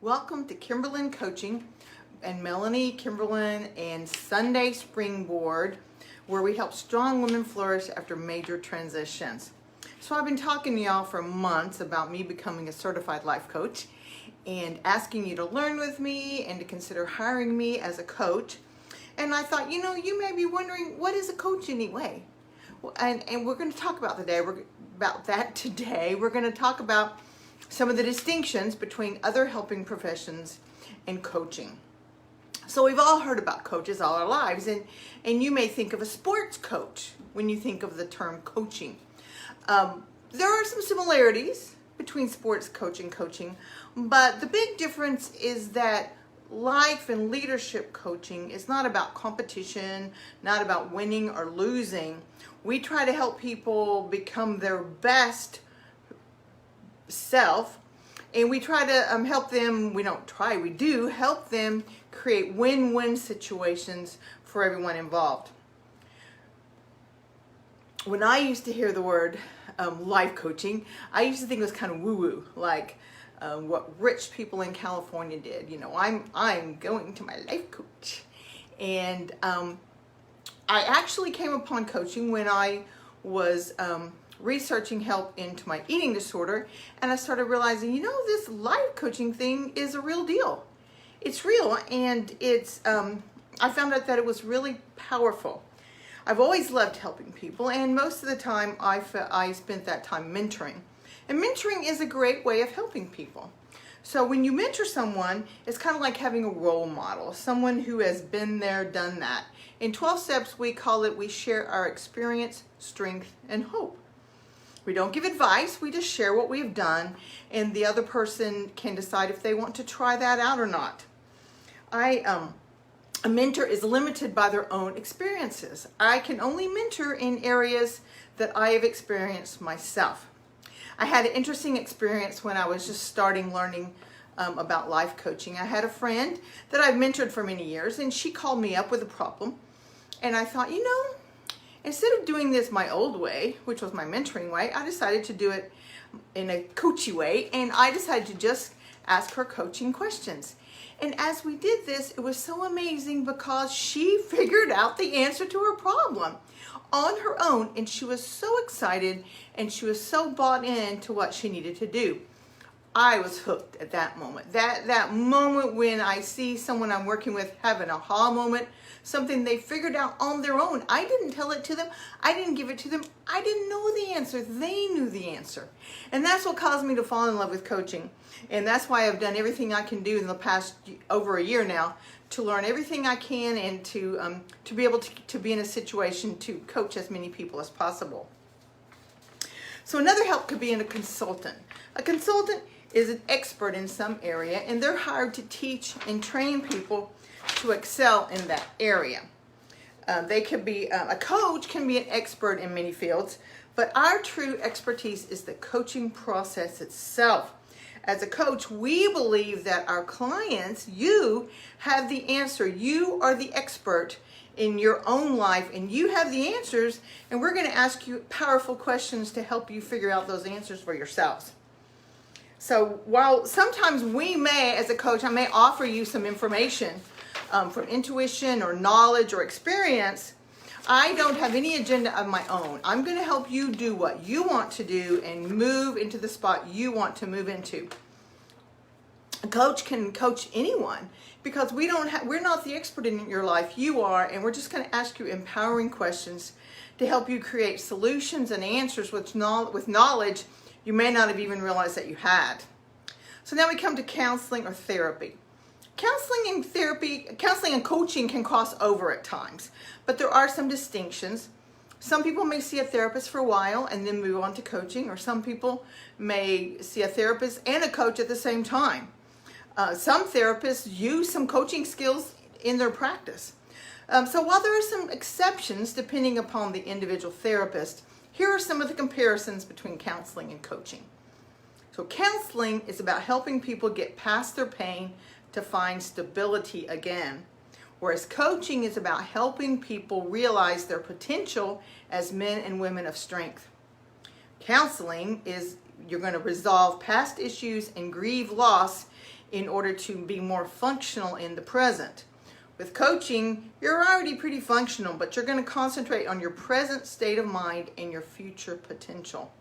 Welcome to Kimberlyn Coaching and Melanie Kimberlyn and Sunday Springboard, where we help strong women flourish after major transitions. So I've been talking to y'all for months about me becoming a certified life coach and asking you to learn with me and to consider hiring me as a coach. And I thought, you may be wondering, what is a coach anyway? And we're going to talk about that today. We're going to talk about some of the distinctions between other helping professions and coaching. So we've all heard about coaches all our lives, and you may think of a sports coach when you think of the term coaching. There are some similarities between sports coach and coaching, but the big difference is that life and leadership coaching is not about competition, not about winning or losing. We try to help people become their best self, and we try to help them. We do help them create win-win situations for everyone involved. When I used to hear the word life coaching, I used to think it was kind of woo-woo, like what rich people in California did. I'm going to my life coach. And I actually came upon coaching when I was researching help into my eating disorder, and I started realizing, this life coaching thing is a real deal. It's real, and I found out that it was really powerful. I've always loved helping people, and most of the time I spent that time mentoring. And mentoring is a great way of helping people. So when you mentor someone, it's kind of like having a role model, someone who has been there, done that. In 12 steps, we share our experience, strength, and hope. We don't give advice, we just share what we've done, and the other person can decide if they want to try that out or not. A mentor is limited by their own experiences. I can only mentor in areas that I have experienced myself. I had an interesting experience when I was just starting learning about life coaching. I had a friend that I've mentored for many years, and she called me up with a problem. And I thought, instead of doing this my old way, which was my mentoring way, I decided to do it in a coachy way. And I decided to just ask her coaching questions. And as we did this, it was so amazing because she figured out the answer to her problem on her own, and she was so excited and she was so bought into what she needed to do. I was hooked at that moment. That moment when I see someone I'm working with have an aha moment, something they figured out on their own. I didn't tell it to them. I didn't give it to them. I didn't know the answer. They knew the answer. And that's what caused me to fall in love with coaching. And that's why I've done everything I can do in the past over a year now to learn everything I can and to be able to be in a situation to coach as many people as possible. So another help could be in a consultant. A consultant is an expert in some area, and they're hired to teach and train people to excel in that area. They could be a coach can be an expert in many fields, but our true expertise is the coaching process itself. As a coach, we believe that our clients, you have the answer. You are the expert in your own life, and you have the answers, and we're going to ask you powerful questions to help you figure out those answers for yourselves. So while sometimes as a coach, I may offer you some information from intuition or knowledge or experience, I don't have any agenda of my own. I'm going to help you do what you want to do and move into the spot you want to move into. A coach can coach anyone because we're not the expert in your life, you are, and we're just going to ask you empowering questions to help you create solutions and answers with knowledge you may not have even realized that you had. So now we come to counseling or therapy. Counseling and coaching can cross over at times, but there are some distinctions. Some people may see a therapist for a while and then move on to coaching, or some people may see a therapist and a coach at the same time. Some therapists use some coaching skills in their practice. So while there are some exceptions depending upon the individual therapist, here are some of the comparisons between counseling and coaching. So counseling is about helping people get past their pain to find stability again, whereas coaching is about helping people realize their potential as men and women of strength. Counseling is you're going to resolve past issues and grieve loss in order to be more functional in the present. With coaching, you're already pretty functional, but you're going to concentrate on your present state of mind and your future potential.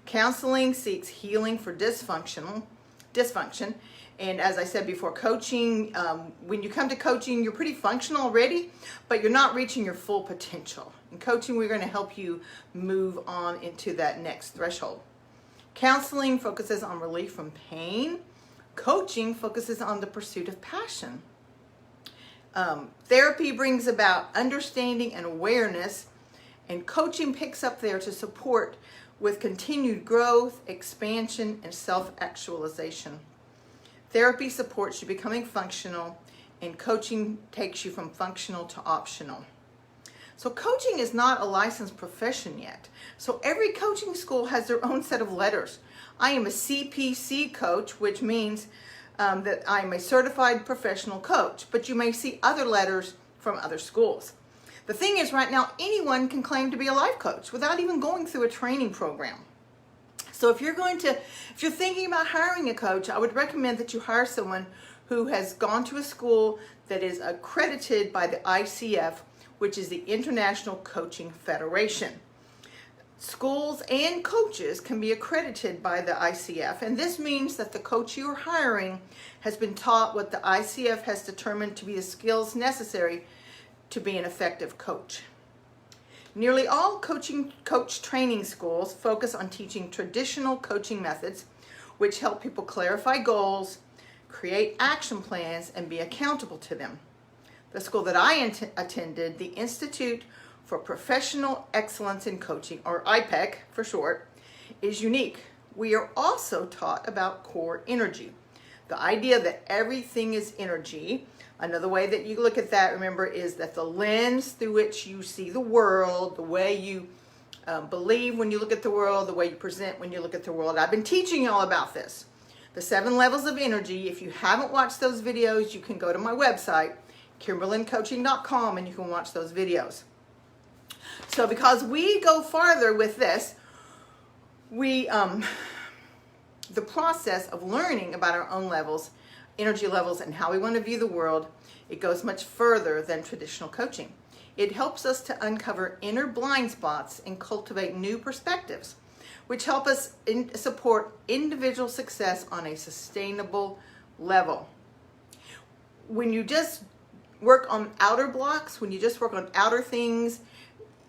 Counseling seeks healing for dysfunction. And as I said before, coaching, when you come to coaching, you're pretty functional already, but you're not reaching your full potential. In coaching, we're going to help you move on into that next threshold. Counseling focuses on relief from pain. Coaching focuses on the pursuit of passion. Therapy brings about understanding and awareness, and coaching picks up there to support with continued growth, expansion, and self-actualization. Therapy supports you becoming functional, and coaching takes you from functional to optional. So coaching is not a licensed profession yet. So every coaching school has their own set of letters. I am a CPC coach, which means that I'm a certified professional coach, but you may see other letters from other schools. The thing is, right now, anyone can claim to be a life coach without even going through a training program. So if you're thinking about hiring a coach, I would recommend that you hire someone who has gone to a school that is accredited by the ICF, which is the International Coaching Federation. Schools and coaches can be accredited by the ICF, and this means that the coach you are hiring has been taught what the ICF has determined to be the skills necessary to be an effective coach. Nearly all coach training schools focus on teaching traditional coaching methods, which help people clarify goals, create action plans, and be accountable to them. The school that I attended, the Institute for Professional Excellence in Coaching, or IPEC for short, is unique. We are also taught about core energy. The idea that everything is energy. Another way that you look at that, remember, is that the lens through which you see the world, the way you believe when you look at the world, the way you present when you look at the world. I've been teaching you all about this. The 7 levels of energy. If you haven't watched those videos, you can go to my website, KimberlinCoaching.com, and you can watch those videos. So because we go farther with this, the process of learning about our own levels, energy levels, and how we want to view the world, it goes much further than traditional coaching. It helps us to uncover inner blind spots and cultivate new perspectives, which help us support individual success on a sustainable level. When you just work on outer blocks, when you just work on outer things,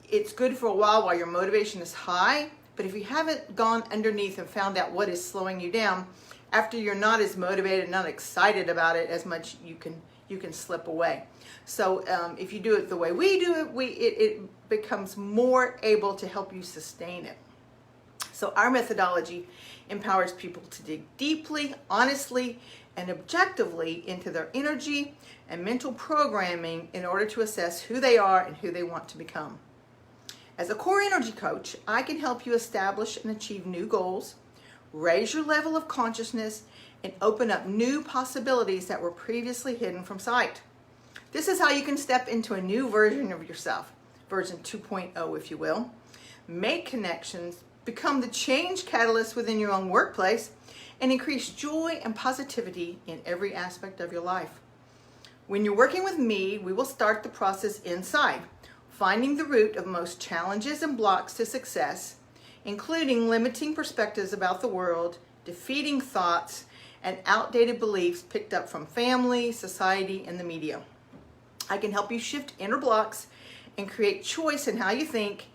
it's good for a while your motivation is high, but if you haven't gone underneath and found out what is slowing you down, after you're not as motivated, not excited about it as much, you can slip away. So if you do it the way we do it, it becomes more able to help you sustain it. So our methodology empowers people to dig deeply, honestly, and objectively into their energy and mental programming in order to assess who they are and who they want to become. As a core energy coach, I can help you establish and achieve new goals, raise your level of consciousness, and open up new possibilities that were previously hidden from sight. This is how you can step into a new version of yourself, version 2.0, if you will. Make connections, become the change catalyst within your own workplace, and increase joy and positivity in every aspect of your life. When you're working with me, we will start the process inside, finding the root of most challenges and blocks to success, including limiting perspectives about the world, defeating thoughts, and outdated beliefs picked up from family, society, and the media. I can help you shift inner blocks and create choice in how you think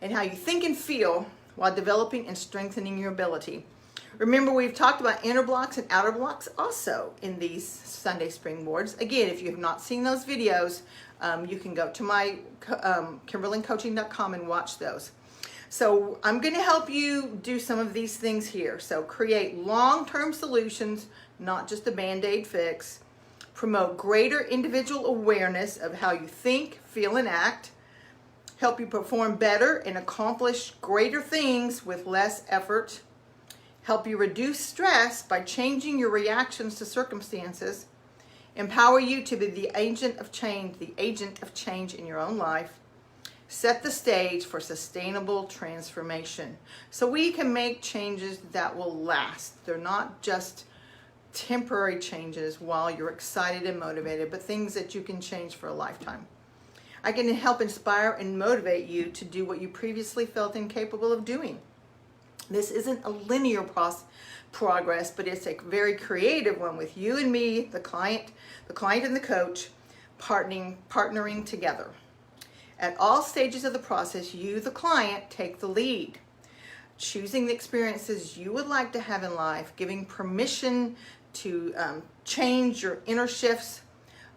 and feel while developing and strengthening your ability. Remember, we've talked about inner blocks and outer blocks also in these Sunday Springboards. Again, if you have not seen those videos, you can go to my KimberlinCoaching.com and watch those. So I'm going to help you do some of these things here. So create long-term solutions, not just a Band-Aid fix. Promote greater individual awareness of how you think, feel, and act. Help you perform better and accomplish greater things with less effort. Help you reduce stress by changing your reactions to circumstances. Empower you to be the agent of change in your own life. Set the stage for sustainable transformation. So we can make changes that will last. They're not just temporary changes while you're excited and motivated, but things that you can change for a lifetime. I can help inspire and motivate you to do what you previously felt incapable of doing. This isn't a linear progress, but it's a very creative one with you and me, the client and the coach, partnering together. At all stages of the process, you, the client, take the lead, choosing the experiences you would like to have in life, giving permission to change your inner shifts,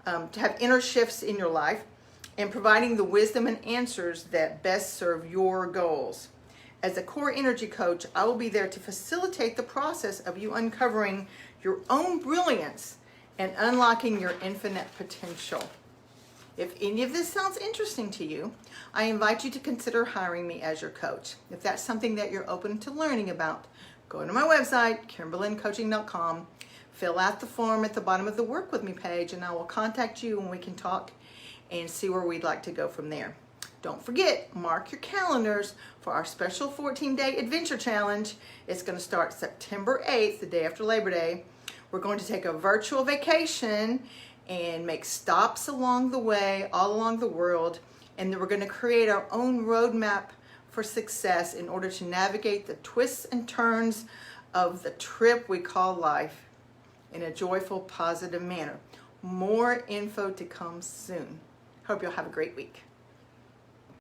to have inner shifts in your life, and providing the wisdom and answers that best serve your goals. As a core energy coach, I will be there to facilitate the process of you uncovering your own brilliance and unlocking your infinite potential. If any of this sounds interesting to you, I invite you to consider hiring me as your coach. If that's something that you're open to learning about, go to my website, KimberlyCoaching.com, fill out the form at the bottom of the Work With Me page, and I will contact you and we can talk and see where we'd like to go from there. Don't forget, mark your calendars for our special 14-day adventure challenge. It's going to start September 8th, the day after Labor Day. We're going to take a virtual vacation and make stops along the way, all along the world, and then we're going to create our own roadmap for success in order to navigate the twists and turns of the trip we call life in a joyful, positive manner. More info to come soon. Hope you'll have a great week.